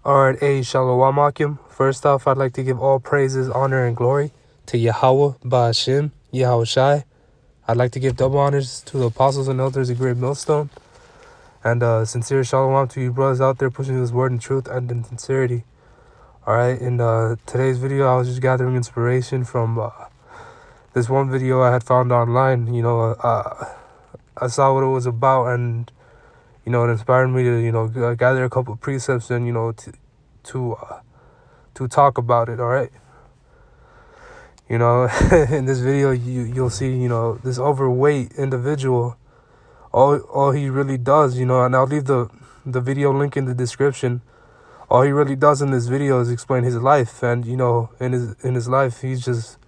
Alright, Shalom Akim. First off, I'd like to give all praises, honor, and glory to Yahweh, Ba'ashim, Yahweh Shai. I'd like to give double honors to the apostles and elders of Great Millstone. And sincere shalom to you brothers out there pushing this word in truth and in sincerity. Alright, in today's video, I was just gathering inspiration from this one video I had found online. I saw what it was about, and it inspired me to gather a couple of precepts and to talk about it. All right, in this video you'll see this overweight individual. All he really does, and I'll leave the video link in the description. All he really does in this video is explain his life, and in his life he's just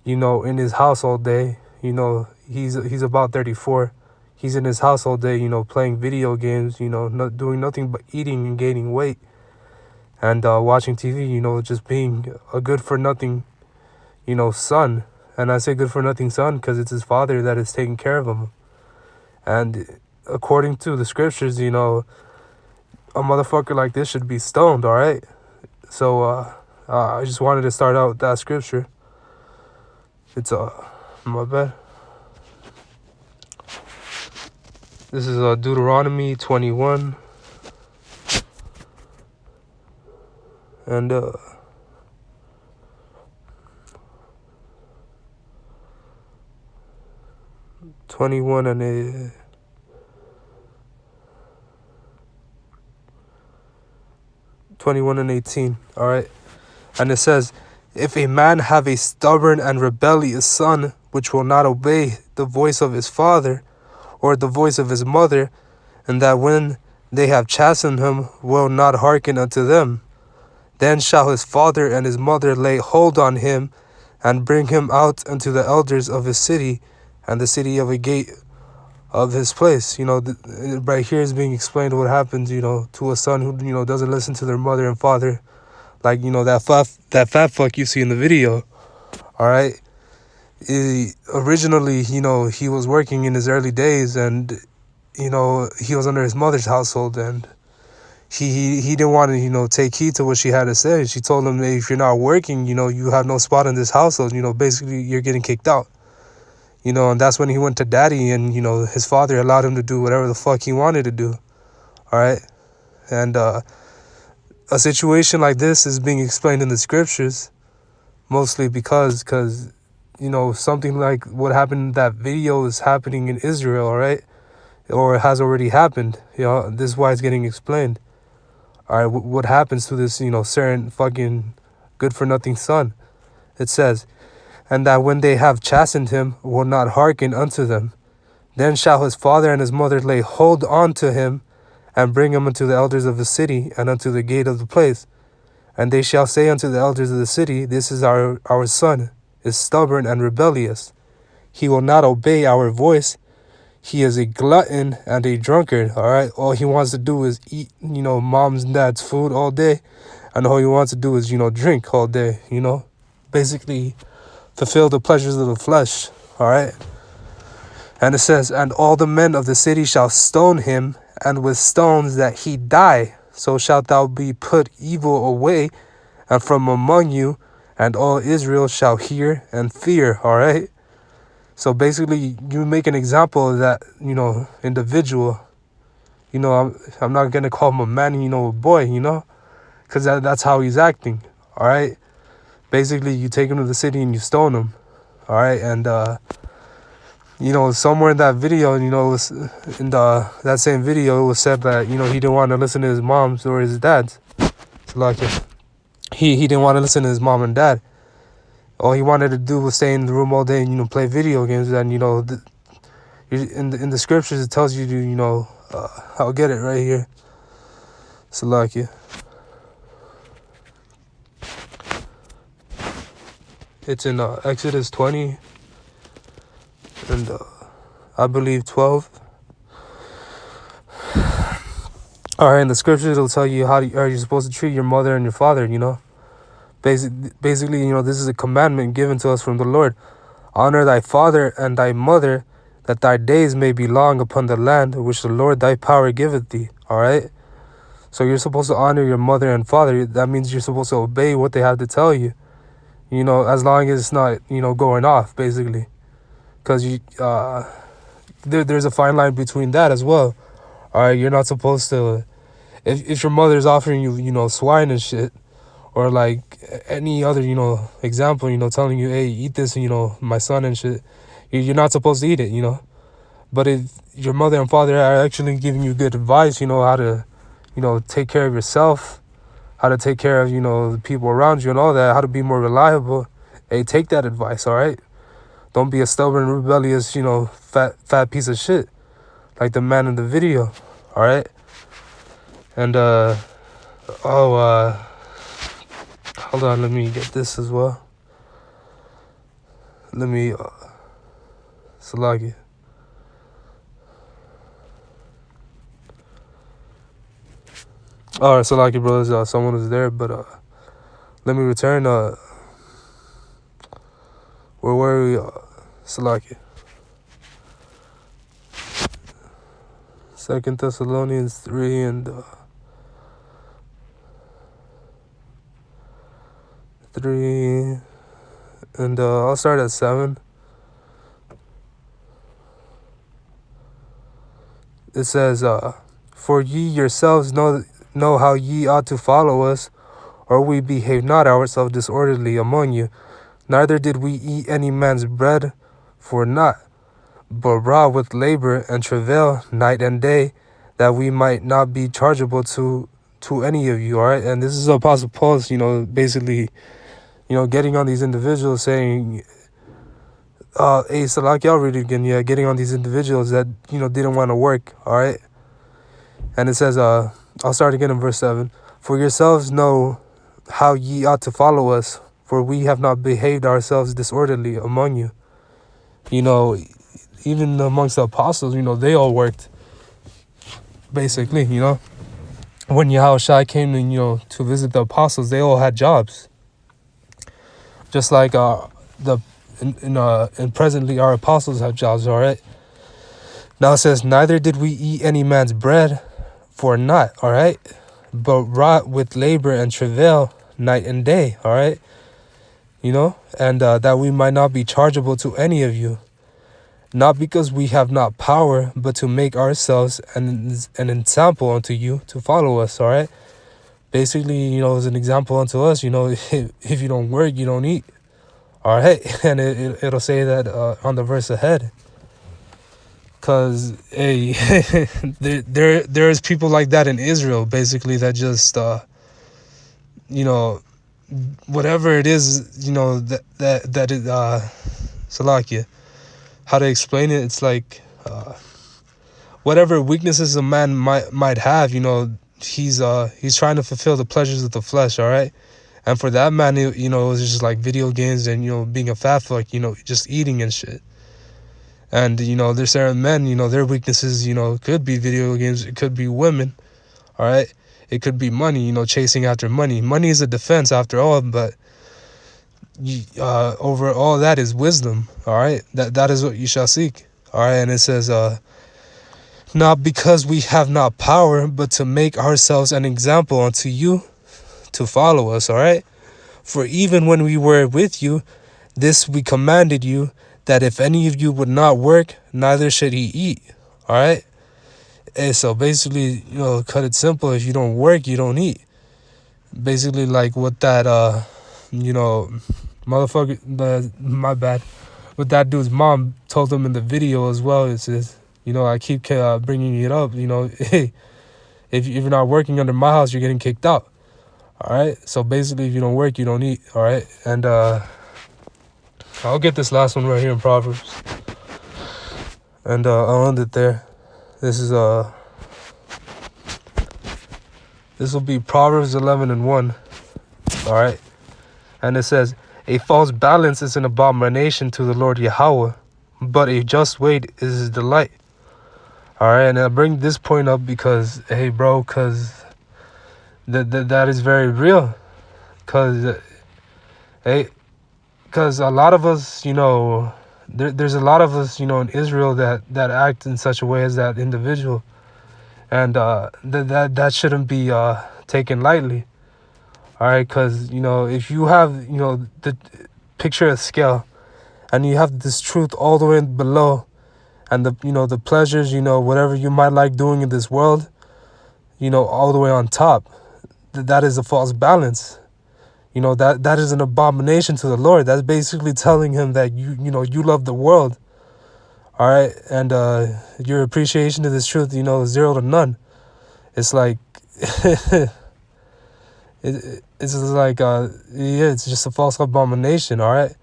in his house all day. He's about 34. He's in his house all day, playing video games, not doing nothing but eating and gaining weight and watching TV, just being a good-for-nothing, son. And I say good-for-nothing son because it's his father that is taking care of him. And according to the scriptures, a motherfucker like this should be stoned, all right? So I just wanted to start out with that scripture. It's, my bad. This is Deuteronomy 21. And 21 and 21 and 18. All right. And it says, if a man have a stubborn and rebellious son, which will not obey the voice of his father or the voice of his mother, and that when they have chastened him will not hearken unto them, then shall his father and his mother lay hold on him and bring him out unto the elders of his city and the city of a gate of his place. Right here is being explained what happens, to a son who, doesn't listen to their mother and father. Like, that fat fuck you see in the video. All right. Originally, he was working in his early days, and, he was under his mother's household, and he didn't want to, take heed to what she had to say. She told him, hey, if you're not working, you have no spot in this household. Basically you're getting kicked out. And that's when he went to daddy, and, his father allowed him to do whatever the fuck he wanted to do. All right. And a situation like this is being explained in the scriptures, mostly because something like what happened in that video is happening in Israel, all right? Or it has already happened. This is why it's getting explained. All right, what happens to this, certain fucking good-for-nothing son? It says, and that when they have chastened him, will not hearken unto them. Then shall his father and his mother lay hold on to him, and bring him unto the elders of the city, and unto the gate of the place. And they shall say unto the elders of the city, this is our son, is stubborn and rebellious. He will not obey our voice. He is a glutton and a drunkard, all right? All he wants to do is eat, mom's and dad's food all day. And all he wants to do is, drink all day, Basically fulfill the pleasures of the flesh, all right? And it says, and all the men of the city shall stone him, and with stones that he die. So shalt thou be put evil away and from among you, and all Israel shall hear and fear, all right? So basically, you make an example of that, individual. I'm not going to call him a man, a boy, because that's how he's acting, all right? Basically, you take him to the city and you stone him, all right? And, somewhere in that video, in that same video, it was said that, he didn't want to listen to his mom's or his dad's. So like, he didn't want to listen to his mom and dad. All he wanted to do was stay in the room all day and, play video games. And, in the scriptures, it tells you to, I'll get it right here. So like, it's in Exodus 20 and I believe 12. All right, in the scriptures, it'll tell you how are you supposed to treat your mother and your father, Basically, this is a commandment given to us from the Lord. Honor thy father and thy mother, that thy days may be long upon the land which the Lord thy power giveth thee. All right? So you're supposed to honor your mother and father. That means you're supposed to obey what they have to tell you, as long as it's not, going off, basically. Because there's a fine line between that as well. All right, you're not supposed to, if your mother's offering you, swine and shit, or like any other, example, telling you, hey, eat this, my son and shit, you're not supposed to eat it, But if your mother and father are actually giving you good advice, how to, take care of yourself, how to take care of, the people around you and all that, how to be more reliable, hey, take that advice, all right? Don't be a stubborn, rebellious, fat piece of shit like the man in the video, all right? And, hold on, let me get this as well. Let me, Salagi. All right, Salaki brothers, someone was there, but let me return. Where were we? Salaki. 2 Thessalonians 3 and 3, and I'll start at 7. It says, "For ye yourselves know how ye ought to follow us, or we behave not ourselves disorderly among you. Neither did we eat any man's bread for naught, but wrought with labor and travail night and day, that we might not be chargeable to any of you." All right, and this is Apostle Paul's, basically, getting on these individuals, saying, hey, Salaki, I'll read it again. Yeah, getting on these individuals that didn't want to work. All right, and it says, I'll start again in verse 7. "For yourselves know how ye ought to follow us, for we have not behaved ourselves disorderly among you." Even amongst the apostles, they all worked, basically, When Yahushua came in, to visit the apostles, they all had jobs. Just like and presently our apostles have jobs, all right? Now it says, "Neither did we eat any man's bread for naught," all right? "But wrought with labor and travail night and day," all right? And that we might not be chargeable to any of you, not because we have not power, but to make ourselves an example unto you to follow us, all right? Basically, as an example unto us, if you don't work, you don't eat, all right? And it'll say that on the verse ahead. Because, hey, there's people like that in Israel, basically, that just, whatever it is, that is, Salakia, how to explain it, it's like, whatever weaknesses a man might have, he's trying to fulfill the pleasures of the flesh, all right? And for that man, it was just like video games and, being a fat fuck, just eating and shit. And, there's certain men, their weaknesses, could be video games, it could be women, all right? It could be money, chasing after money. Money is a defense after all, but over all that is wisdom, all right? That is what you shall seek, all right? And it says, "Not because we have not power, but to make ourselves an example unto you to follow us," all right? "For even when we were with you, this we commanded you, that if any of you would not work, neither should he eat," all right? And so basically, cut it simple, if you don't work, you don't eat. Basically, like what that, motherfucker, my bad, what that dude's mom told him in the video as well. It says, I keep bringing it up, hey, if you're not working under my house, you're getting kicked out, all right? So basically, if you don't work, you don't eat, all right? And I'll get this last one right here in Proverbs, and I'll end it there. This will be Proverbs 11 and 1, all right? And it says, "A false balance is an abomination to the Lord Yahweh, but a just weight is his delight." All right, and I bring this point up because, hey, bro, because that is very real. Because, hey, because a lot of us, there's a lot of us, in Israel that act in such a way as that individual. and that shouldn't be taken lightly. All right, because if you have the picture a scale, and you have this truth all the way below, and the pleasures, whatever you might like doing in this world, all the way on top. That is a false balance. That is an abomination to the Lord. That's basically telling him that you love the world. All right, and your appreciation of this truth, is zero to none. It's like it's just like it's just a false abomination. All right,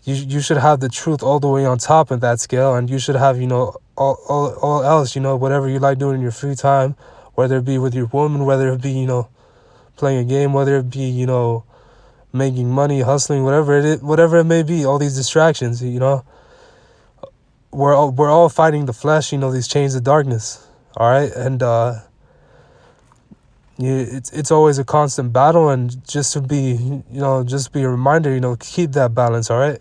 you should have the truth all the way on top of that scale, and you should have all else, whatever you like doing in your free time, whether it be with your woman, whether it be playing a game, whether it be making money, hustling, whatever it may be, all these distractions, we're all fighting the flesh, these chains of darkness. All right, and it's always a constant battle, and just to be just be a reminder, keep that balance. All right,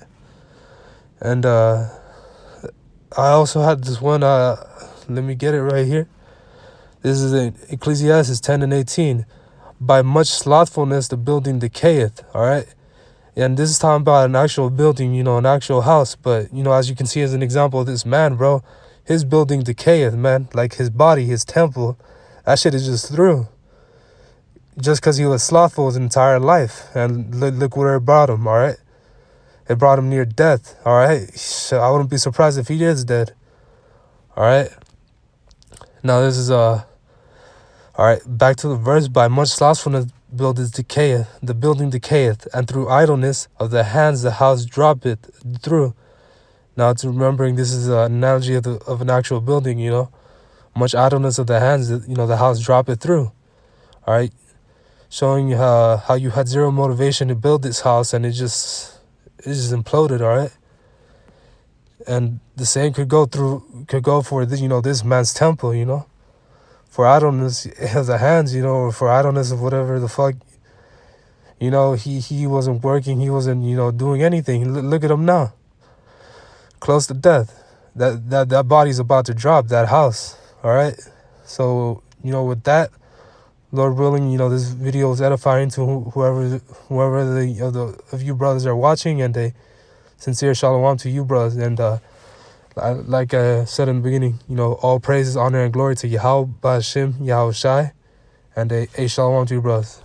and I also had this one. Let me get it right here. This is in Ecclesiastes 10:18. By much slothfulness, the building decayeth. All right. And this is talking about an actual building, an actual house. But, as you can see as an example of this man, bro, his building decayeth, man. Like his body, his temple, that shit is just through. Just because he was slothful his entire life. And look where it brought him, all right? It brought him near death, all right? So I wouldn't be surprised if he is dead, all right? Now this is, all right, back to the verse. By much slothfulness the building decayeth, and through idleness of the hands the house droppeth through. Now it's remembering this is an analogy of an actual building, much idleness of the hands, the house droppeth through. All right, showing how you had zero motivation to build this house, and it just imploded. All right, and the same could go for this man's temple, for idleness of the hands, or for idleness of whatever the fuck, he wasn't working, he wasn't, doing anything. Look at him now, close to death. That body's about to drop, that house. All right, so with that, Lord willing, this video is edifying to whoever of you brothers are watching, and a sincere shalom to you brothers. And like I said in the beginning, all praises, honor, and glory to Yahweh Ba'Shem, Yahweh Shai, and a shalom to you brothers.